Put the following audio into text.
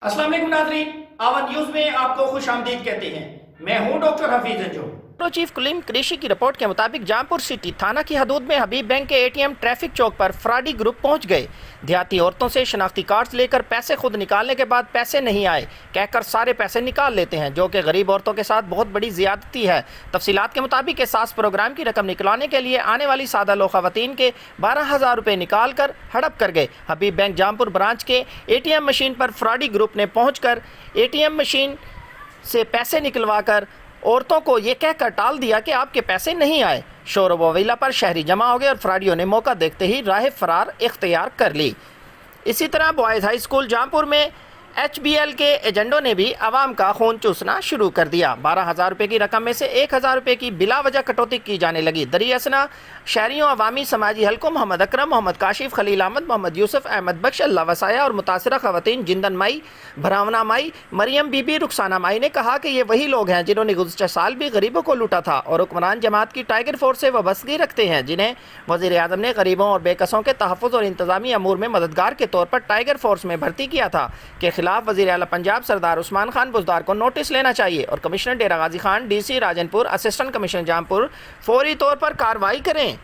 अस्सलाम वालेकुम नाज़रीन, आवाज़ न्यूज़ में आपको खुश आमदीद कहते हैं। मैं हूं डॉक्टर हफीज अंजुम। चीफ कलीम कृषि की रिपोर्ट के मुताबिक जामपुर सिटी थाना की हदूद में हबीब बैंक के एटीएम ट्रैफिक चौक पर फ्रॉडी ग्रुप पहुंच गए। देहाती औरतों से शनाख्ती कार्ड्स लेकर पैसे खुद निकालने के बाद पैसे नहीं आए कहकर सारे पैसे निकाल लेते हैं, जो कि गरीब औरतों के साथ बहुत बड़ी ज्यादती है। तफसीलात के मुताबिक एहसास प्रोग्राम की रकम निकलवाने के लिए आने वाली सादा लो खवातीन के 12,000 रुपये निकाल कर हड़प कर गए। हबीब बैंक जामपुर ब्रांच के एटीएम मशीन पर फ्रॉडी ग्रुप ने पहुँच एटीएम मशीन से पैसे निकलवा कर औरतों को ये कहकर टाल दिया कि आपके पैसे नहीं आए। शोर ववीला पर शहरी जमा हो गए और फ्रॉडियों ने मौका देखते ही राह फरार इख्तियार कर ली। इसी तरह बॉयज़ हाई स्कूल जामपुर में HBL के एजेंडों ने भी आवाम का खून चूसना शुरू कर दिया। 12,000 रुपये की रकम में से 1,000 रुपये की बिला वजह कटौती की जाने लगी। दरियासना शहरियों, अवामी समाजी हलकों मोहम्मद अकरम, मोहम्मद काशिफ, खलील अहमद, मोहम्मद यूसुफ, अहमद बख्श, अल्लाह वसाया और मुतासरा खवातीन जिंदन माई, भरावना माई, मरियम बीबी, रुखसाना माई ने कहा कि ये वही लोग हैं जिन्होंने गुज़श्ता साल भी गरीबों को लूटा था और हुक्मरान जमात की टाइगर फोर्स से वाबस्तगी रखते हैं, जिन्हें वज़ीर आज़म ने गरीबों और बेकसों के तहफ़्फ़ुज़ और इंतज़ामी अमूर में मददगार के तौर पर टाइगर फोर्स में भर्ती किया था के खिलाफ वज़ीर आला पंजाब सरदार उस्मान खान बुज़दार को नोटिस लेना चाहिए और commissioner Dera Ghazi Khan, DC Rajanpur, assistant commissioner Jampur फौरी तौर पर कार्रवाई करें।